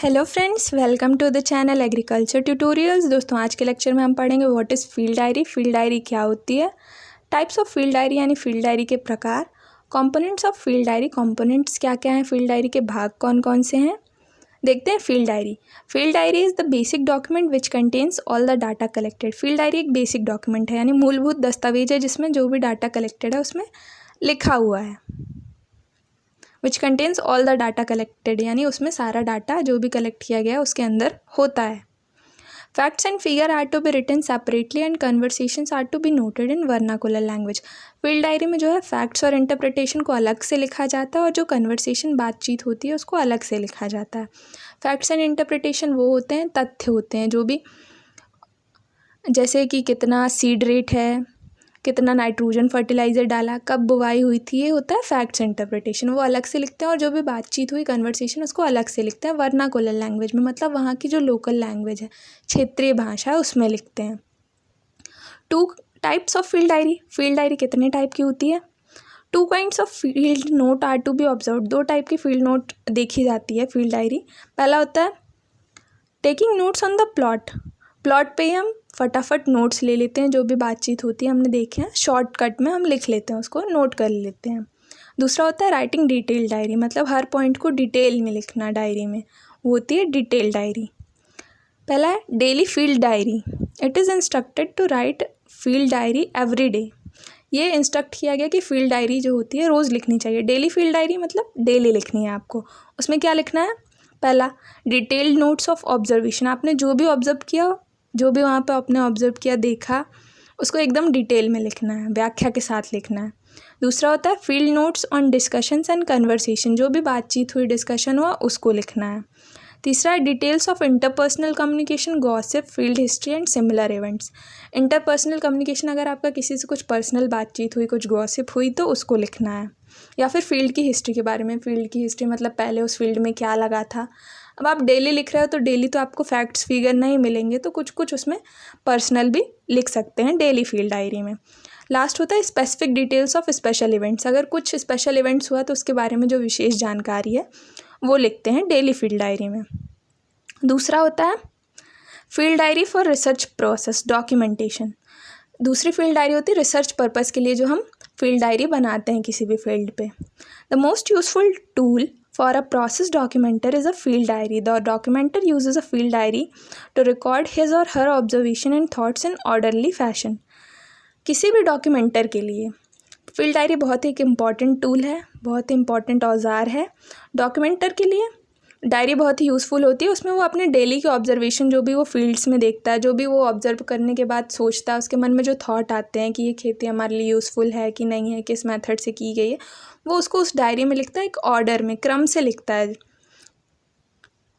Hello friends, welcome to the channel agriculture tutorials. दोस्तों, आज के लेक्चर में हम पढ़ेंगे what is field diary. Field diary क्या होती है, टाइप्स ऑफ फील्ड डायरी यानी फील्ड डायरी के प्रकार, components of field diary, components क्या क्या हैं, फील्ड डायरी के भाग कौन कौन से हैं। देखते हैं field diary. Field diary is the basic document which contains all the data collected. Field diary एक बेसिक डॉक्यूमेंट है यानी मूलभूत दस्तावेज है जिसमें जो भी डाटा कलेक्टेड है उसमें लिखा हुआ है। Which contains all the data collected यानी उसमें सारा डाटा जो भी कलेक्ट किया गया है उसके अंदर होता है। Facts and figure are to be written separately and conversations are to be noted in vernacular language. Field diary में जो है फैक्ट्स और इंटरप्रिटेशन को अलग से लिखा जाता है और जो कन्वर्सेशन बातचीत होती है उसको अलग से लिखा जाता है। फैक्ट्स एंड इंटरप्रिटेशन वो होते हैं, तथ्य होते हैं जो भी, जैसे कि कितना सीड रेट है, कितना नाइट्रोजन फर्टिलाइज़र डाला, कब बुवाई हुई थी, ये होता है फैक्ट्स इंटरप्रिटेशन। वो अलग से लिखते हैं और जो भी बातचीत हुई कन्वर्सेशन उसको अलग से लिखते हैं वर्नाकुलर लैंग्वेज में, मतलब वहाँ की जो लोकल लैंग्वेज है, क्षेत्रीय भाषा है, उसमें लिखते हैं। 2 types of field diary. Field diary कितने टाइप की होती है? 2 kinds of field note are to be observe. 2 type की फील्ड नोट देखी जाती है फील्ड डायरी। पहला होता है taking notes on the plot. Plot पे ही हम फटाफट नोट्स ले लेते हैं, जो भी बातचीत होती है हमने देखे हैं शॉर्टकट में हम लिख लेते हैं, उसको नोट कर लेते हैं। दूसरा होता है राइटिंग डिटेल डायरी, मतलब हर पॉइंट को डिटेल में लिखना डायरी में, वो होती है डिटेल डायरी। पहला है daily field diary. It is instructed to write field diary every day. ये इंस्ट्रक्ट किया गया कि फील्ड डायरी जो होती है रोज़ लिखनी चाहिए। डेली फील्ड डायरी मतलब डेली लिखनी है आपको। उसमें क्या लिखना है? पहला डिटेल्ड नोट्स ऑफ ऑब्जर्वेशन। आपने जो भी ऑब्जर्व किया, जो भी वहाँ पे आपने ऑब्जर्व किया, देखा, उसको एकदम डिटेल में लिखना है, व्याख्या के साथ लिखना है। दूसरा होता है field notes on discussions and conversation. जो भी बातचीत हुई, डिस्कशन हुआ, उसको लिखना है। तीसरा है details of interpersonal communication, gossip, field history and similar events. Interpersonal communication, अगर आपका किसी से कुछ पर्सनल बातचीत हुई, कुछ गॉसिप हुई, तो उसको लिखना है। या फिर फील्ड की हिस्ट्री के बारे में। फील्ड की हिस्ट्री मतलब पहले उस फील्ड में क्या लगा था। अब आप डेली लिख रहे हो तो डेली तो आपको फैक्ट्स फिगर नहीं मिलेंगे, तो कुछ कुछ उसमें पर्सनल भी लिख सकते हैं डेली फील्ड डायरी में। लास्ट होता है specific details of special events. अगर कुछ स्पेशल इवेंट्स हुआ तो उसके बारे में जो विशेष जानकारी है वो लिखते हैं डेली फील्ड डायरी में। दूसरा होता है field diary for research process documentation. दूसरी फील्ड डायरी होती है रिसर्च पर्पज़ के लिए, जो हम फील्ड डायरी बनाते हैं किसी भी फील्ड पे। The most useful tool for a process documenter is a field diary. The documenter uses a field diary to record his or her observation and thoughts in orderly fashion. किसी भी डॉक्यूमेंटर के लिए field diary बहुत ही एक important tool है, बहुत ही important औजार है। डॉक्यूमेंटर के लिए डायरी बहुत ही यूज़फुल होती है। उसमें वो अपने डेली के ऑब्जर्वेशन, जो भी वो फील्ड्स में देखता है, जो भी वो ऑब्जर्व करने के बाद सोचता है, उसके मन में जो थॉट आते हैं कि ये खेती हमारे लिए यूज़फुल है कि नहीं है, किस मेथड से की गई है, वो उसको उस डायरी में लिखता है, एक ऑर्डर में, क्रम से लिखता है।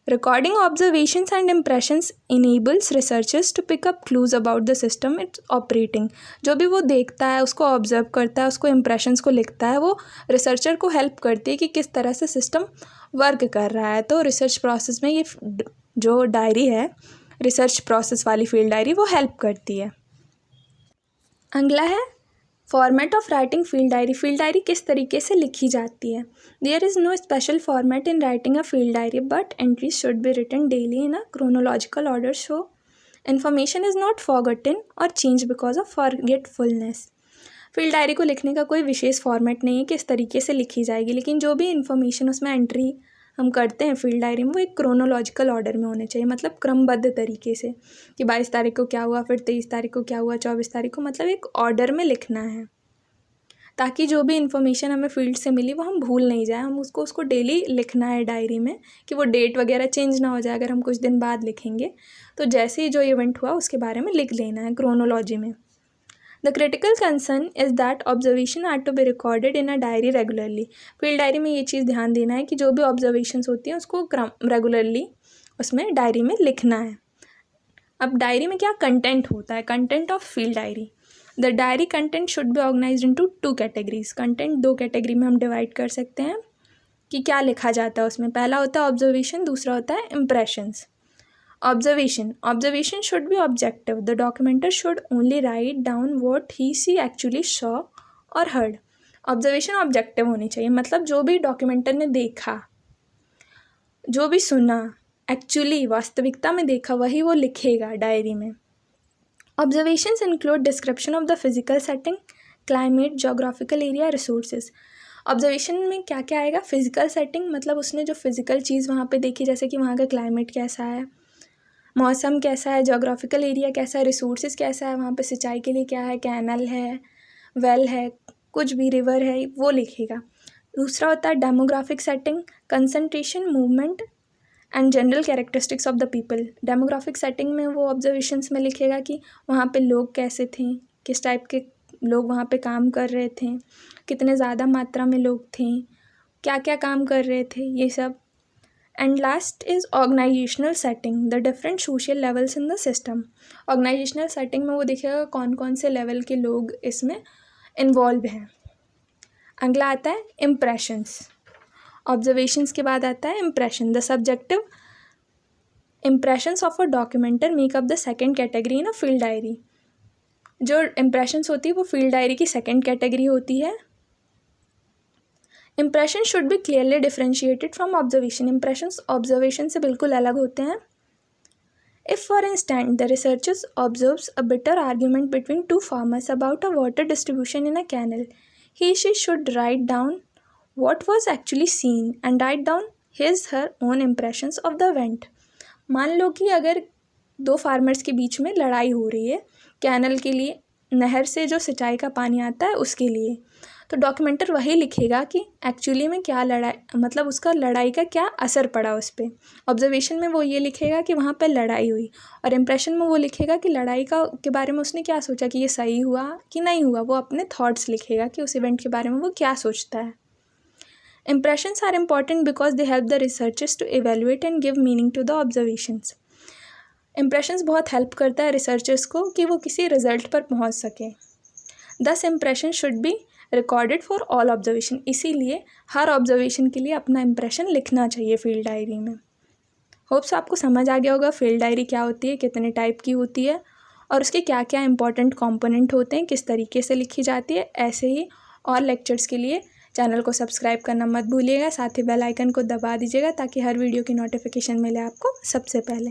Recording observations and impressions enables researchers to pick up clues about the system it's operating. जो भी वो देखता है, उसको ऑब्जर्व करता है, उसको इम्प्रेशंस को लिखता है, वो रिसर्चर को हेल्प करती है कि किस तरह से सिस्टम वर्क कर रहा है। तो रिसर्च प्रोसेस में ये जो डायरी है, रिसर्च प्रोसेस वाली फील्ड डायरी, वो हेल्प करती है। अगला है format of writing field diary. Field diary किस तरीके से लिखी जाती है? There is no special format in writing a field diary but entries should be written daily in a chronological order so information is not forgotten or change because of forgetfulness. Field diary को लिखने का कोई विशेष format नहीं है कि इस तरीके से लिखी जाएगी, लेकिन जो भी इन्फॉर्मेशन उसमें एंट्री हम करते हैं फील्ड डायरी में, वो एक क्रोनोलॉजिकल ऑर्डर में होने चाहिए, मतलब क्रमबद्ध तरीके से, कि 22 तारीख को क्या हुआ, फिर 23 तारीख को क्या हुआ, 24 तारीख को, मतलब एक ऑर्डर में लिखना है, ताकि जो भी इन्फॉर्मेशन हमें फील्ड से मिली वो हम भूल नहीं जाए। हम उसको डेली लिखना है डायरी में, कि वो डेट वगैरह चेंज ना हो जाए। अगर हम कुछ दिन बाद लिखेंगे तो जैसे ही जो इवेंट हुआ उसके बारे में लिख लेना है क्रोनोलॉजी में। The critical concern is that observation are to be recorded in a diary regularly. Field diary में ये चीज़ ध्यान देना है कि जो भी ऑब्जर्वेशंस होती हैं उसको रेगुलरली उसमें डायरी में लिखना है। अब डायरी में क्या कंटेंट होता है? Content of field diary. The diary content should be organised into 2 categories. Content 2 category में हम डिवाइड कर सकते हैं कि क्या लिखा जाता है उसमें। पहला होता है ऑब्जर्वेशन, दूसरा होता है impressions. Observation should be objective. The documenter should only write down what he/she actually saw or heard. Observation objective होनी चाहिए, मतलब जो भी डॉक्यूमेंटर ने देखा, जो भी सुना, एक्चुअली वास्तविकता में देखा वही वो लिखेगा डायरी में। Observations include description of the physical setting, climate, geographical area, resources. Observation में क्या क्या आएगा? फिजिकल सेटिंग, मतलब उसने जो फिजिकल चीज़ वहाँ पे देखी, जैसे कि वहाँ का क्लाइमेट कैसा है, मौसम कैसा है, जोग्राफिकल एरिया कैसा है, रिसोर्सेज कैसा है, वहाँ पे सिंचाई के लिए क्या है, कैनल है, वेल है, कुछ भी रिवर है, वो लिखेगा। दूसरा होता है demographic setting, concentration, movement and general characteristics of the people. Demographic setting में वो ऑब्जर्वेशंस में लिखेगा कि वहाँ पे लोग कैसे थे, किस टाइप के लोग वहाँ पे काम कर रहे थे, कितने ज़्यादा मात्रा में लोग थे, क्या क्या काम कर रहे थे, ये सब। And last is organisational setting, the different social levels in the system. Organisational setting में वो देखेगा कौन कौन से लेवल के लोग इसमें इन्वॉल्व हैं। अगला आता है इम्प्रेशंस। ऑब्जर्वेशंस के बाद आता है impression. The subjective impressions of a documenter make up the second category in a field diary. जो इम्प्रेशंस होती है वो फील्ड डायरी की सेकेंड कैटेगरी होती है। Impression should be clearly differentiated from observation. Impressions observation से बिल्कुल अलग होते हैं। If for instant the researchers observes a bitter argument between two farmers about a water distribution in a canal, he she should write down what was actually seen and write down his her own impressions of the event। मान लो कि अगर दो farmers के बीच में लड़ाई हो रही है कैनल के लिए, नहर से जो सिंचाई का पानी आता है उसके लिए, तो डॉक्यूमेंटर वही लिखेगा कि एक्चुअली में क्या लड़ाई, मतलब उसका लड़ाई का क्या असर पड़ा उस पर। ऑब्जर्वेशन में वो ये लिखेगा कि वहाँ पर लड़ाई हुई, और इम्प्रेशन में वो लिखेगा कि लड़ाई का के बारे में उसने क्या सोचा, कि ये सही हुआ कि नहीं हुआ। वो अपने थॉट्स लिखेगा कि उस इवेंट के बारे में वो क्या सोचता है। Impressions are important because they help the researchers to evaluate and give meaning to the observations. Impressions बहुत हेल्प करता है रिसर्चर्स को कि वो किसी रिजल्ट पर पहुँच सके। दस impression should be recorded for all observation. इसीलिए हर ऑब्जर्वेशन के लिए अपना इम्प्रेशन लिखना चाहिए फील्ड डायरी में। होप्स आपको समझ आ गया होगा फील्ड डायरी क्या होती है, कितने टाइप की होती है, और उसके क्या क्या इंपॉर्टेंट कंपोनेंट होते हैं, किस तरीके से लिखी जाती है। ऐसे ही और लेक्चर्स के लिए चैनल को सब्सक्राइब करना मत भूलिएगा, साथ ही बेल आइकन को दबा दीजिएगा ताकि हर वीडियो की नोटिफिकेशन मिले आपको सबसे पहले।